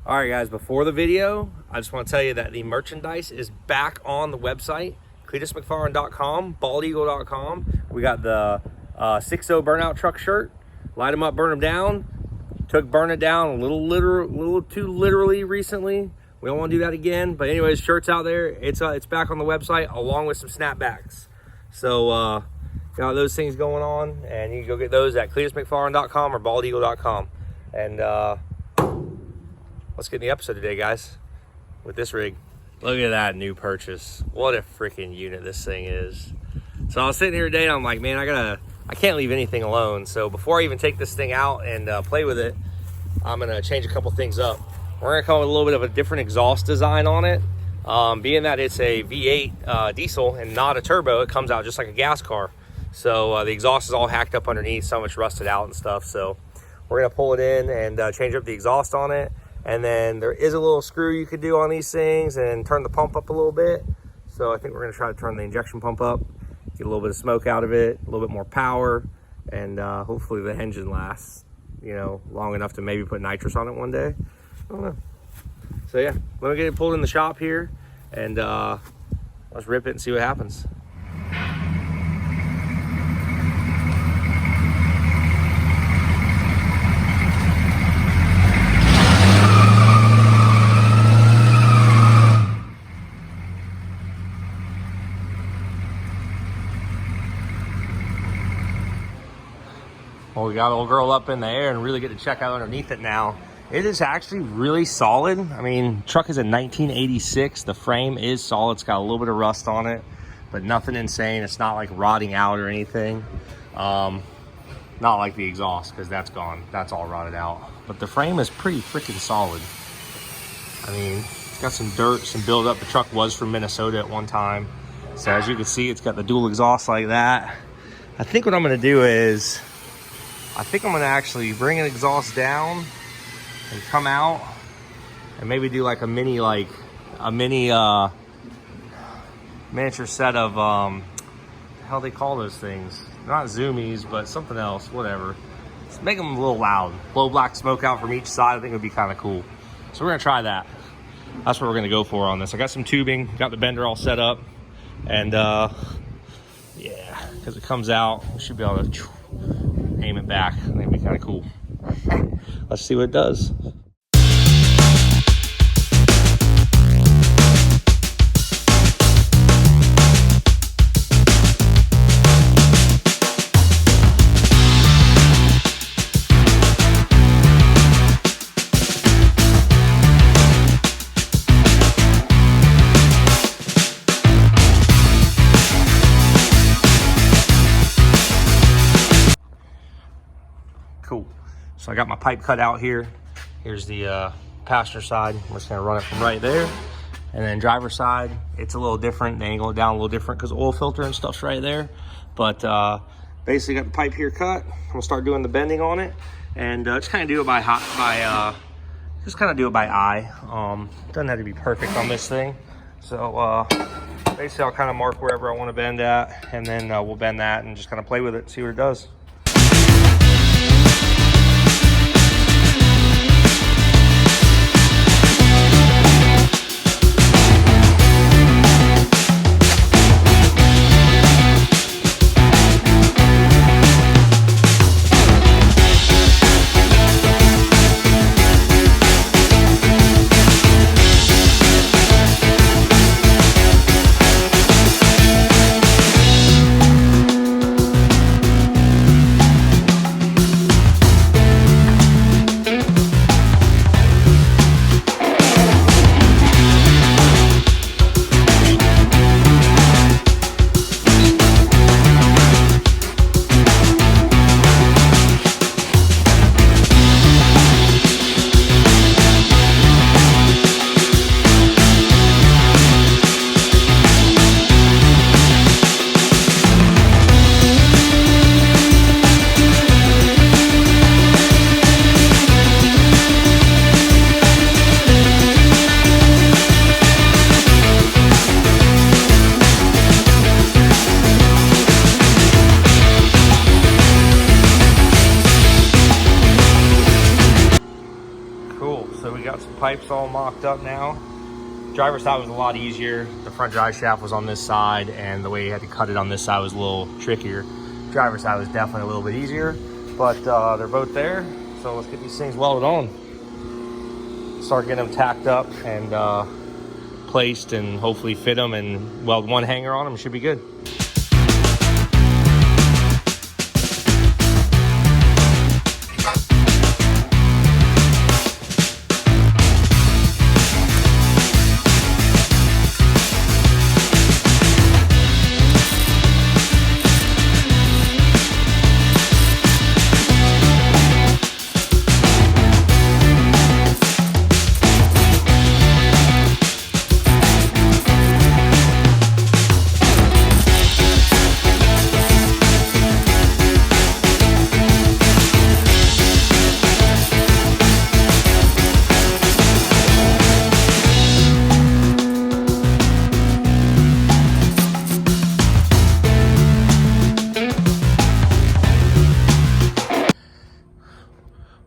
All right, guys, before the video, I just want to tell you that the merchandise is back on the website, CletusMcFarland.com, BaldEagle.com. We got the 6.0 burnout truck shirt, light them up, burn them down. Took burn it down a little too literally recently. We don't want to do that again. But anyways, shirts out there. It's back on the website along with some snapbacks. So got those things going on, and you can go get those at CletusMcFarland.com or BaldEagle.com. And let's get in the episode today, guys, with this rig. Look at that new purchase. What a freaking unit this thing is. So I was sitting here today and I'm like, man, I can't leave anything alone. So before I even take this thing out and play with it, I'm gonna change a couple things up. We're gonna come with a little bit of a different exhaust design on it. Being that it's a V8 diesel and not a turbo, it comes out just like a gas car. So the exhaust is all hacked up underneath, so much rusted out and stuff. So we're gonna pull it in and change up the exhaust on it. And then there is a little screw you could do on these things and turn the pump up a little bit. So I think we're gonna try to turn the injection pump up, get a little bit of smoke out of it, a little bit more power, and hopefully the engine lasts, you know, long enough to maybe put nitrous on it one day. I don't know. So yeah, let me get it pulled in the shop here and let's rip it and see what happens. Well, we got the old girl up in the air and really get to check out underneath it now. It is actually really solid. I mean, truck is a 1986. The frame is solid. It's got a little bit of rust on it, but nothing insane. It's not like rotting out or anything. Not like the exhaust, because that's gone. That's all rotted out. But the frame is pretty freaking solid. I mean, it's got some dirt, some buildup. The truck was from Minnesota at one time. So as you can see, it's got the dual exhaust like that. I think what I'm gonna do is, I think I'm gonna actually bring an exhaust down and come out and maybe do like a mini miniature set of how they call those things, not zoomies, but something else, whatever. Let's make them a little loud, blow black smoke out from each side. I think it would be kind of cool. So we're gonna try that. That's what we're gonna go for on this. I got some tubing, got the bender all set up, and yeah, because it comes out, we should be able to aim it back. I think it'd be kind of cool. Let's see what it does. Cool. So I got my pipe cut out here. Here's the passenger side. I'm just gonna run it from right there. And then driver side, it's a little different. They angle it down a little different because oil filter and stuff's right there. But basically got the pipe here cut. I'm gonna start doing the bending on it. And just kind of do it by eye. Doesn't have to be perfect on this thing. So basically I'll kind of mark wherever I want to bend at, and then we'll bend that and just kind of play with it, see what it does. Cool, so we got some pipes all mocked up now. Driver's side was a lot easier. The front drive shaft was on this side, and the way you had to cut it on this side was a little trickier. Driver's side was definitely a little bit easier, but they're both there. So let's get these things welded on. Start getting them tacked up and placed, and hopefully fit them and weld one hanger on them. Should be good.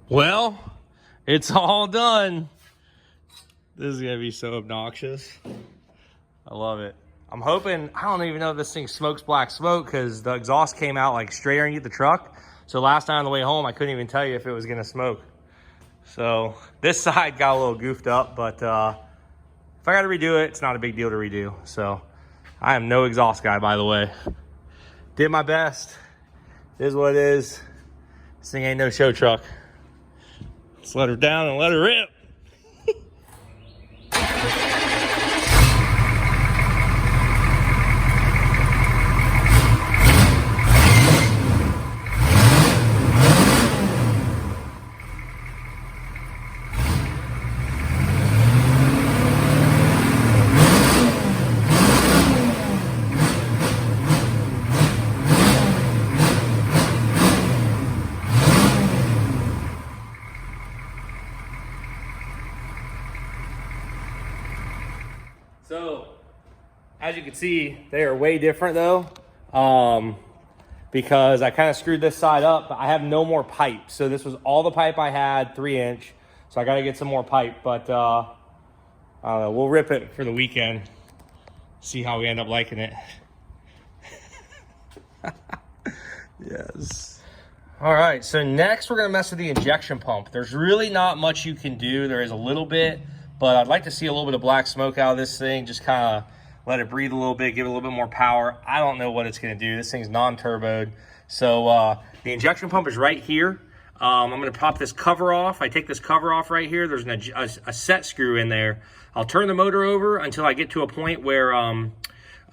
Well, it's all done. This is gonna be so obnoxious. I love it. I'm hoping, I don't even know if this thing smokes black smoke because the exhaust came out like straight underneath the truck. So last time on the way home, I couldn't even tell you if it was gonna smoke. So this side got a little goofed up, but if I gotta redo it, it's not a big deal to redo. So I am no exhaust guy, by the way. Did my best. It is what it is. This thing ain't no show truck. Let's let her down and let her rip. So, as you can see, they are way different though, because I kind of screwed this side up, but I have no more pipe. So this was all the pipe I had, 3-inch. So I got to get some more pipe, but we'll rip it for the weekend. See how we end up liking it. Yes. All right, so next we're gonna mess with the injection pump. There's really not much you can do. There is a little bit, but I'd like to see a little bit of black smoke out of this thing. Just kind of let it breathe a little bit, give it a little bit more power. I don't know what it's gonna do. This thing's non-turboed. So the injection pump is right here. I'm gonna pop this cover off. I take this cover off right here. There's a set screw in there. I'll turn the motor over until I get to a point where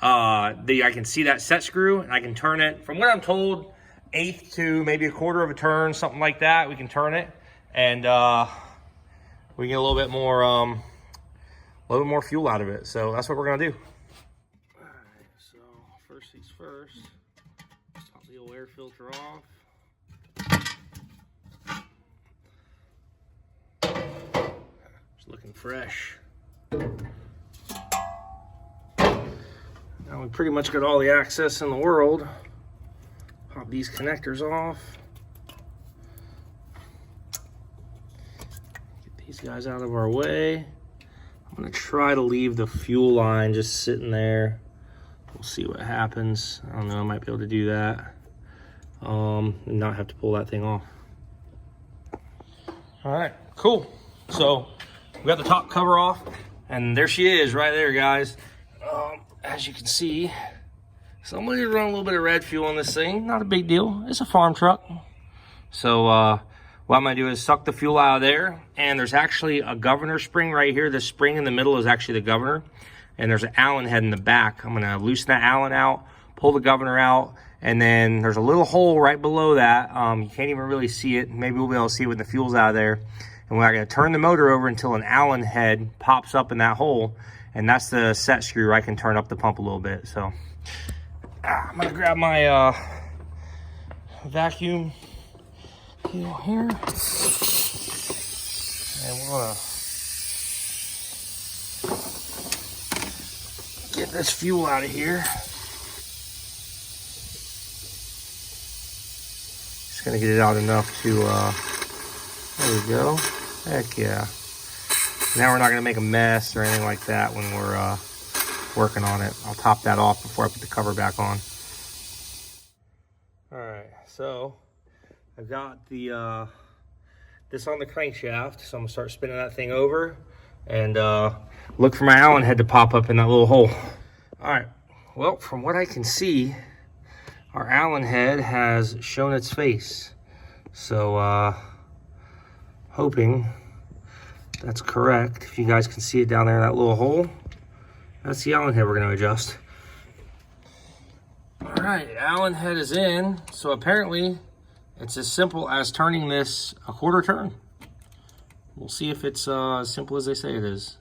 I can see that set screw, and I can turn it, from what I'm told, 1/8 to maybe 1/4 of a turn, something like that. We can turn it, and we get a little bit more fuel out of it. So that's what we're gonna do. All right, so first things first, top the old air filter off. It's looking fresh. Now we pretty much got all the access in the world. Pop these connectors off. Get these guys out of our way. I'm gonna try to leave the fuel line just sitting there. We'll see what happens. I don't know, I might be able to do that. And not have to pull that thing off. All right, cool. So we got the top cover off, and there she is right there, guys. As you can see, somebody run a little bit of red fuel on this thing. Not a big deal. It's a farm truck. So what I'm gonna do is suck the fuel out of there, and there's actually a governor spring right here. The spring in the middle is actually the governor, and there's an Allen head in the back. I'm gonna loosen that Allen out, pull the governor out, and then there's a little hole right below that. You can't even really see it. Maybe we'll be able to see it when the fuel's out of there. And we're gonna turn the motor over until an Allen head pops up in that hole, and that's the set screw where I can turn up the pump a little bit. So I'm gonna grab my vacuum here, and we're gonna get this fuel out of here. Just gonna get it out enough to, there we go. Heck yeah. Now we're not gonna make a mess or anything like that when we're working on it. I'll top that off before I put the cover back on. All right, so I've got the this on the crankshaft, so I'm gonna start spinning that thing over and look for my Allen head to pop up in that little hole. All right, well, from what I can see, our Allen head has shown its face. So hoping that's correct. If you guys can see it down there in that little hole, that's the Allen head we're gonna adjust. All right, Allen head is in. So apparently it's as simple as turning this a quarter turn. We'll see if it's as simple as they say it is.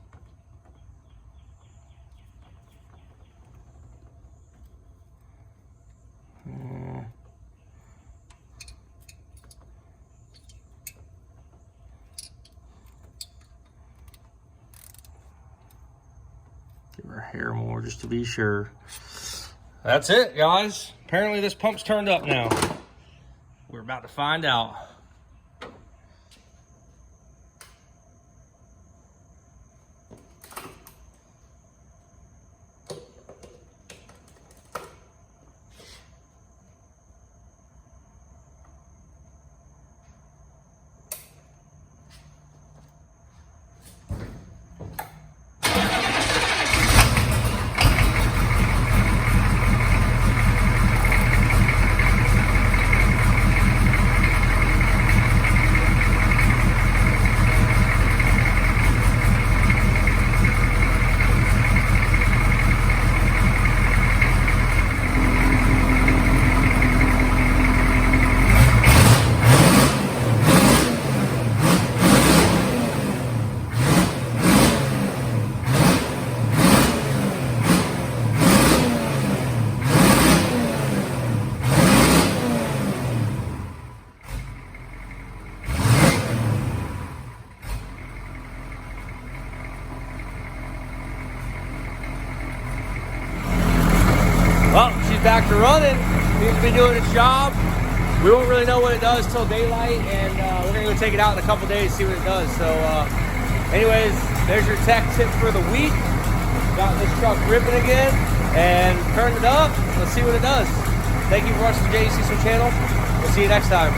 Give her hair more just to be sure. That's it, guys. Apparently this pump's turned up now. We're about to find out. Well, she's back to running. Seems to be doing its job. We won't really know what it does till daylight, and we're gonna go take it out in a couple days, see what it does. So anyways, there's your tech tip for the week. Got this truck ripping again and turned it up. Let's see what it does. Thank you for watching the JDC Swim channel. We'll see you next time.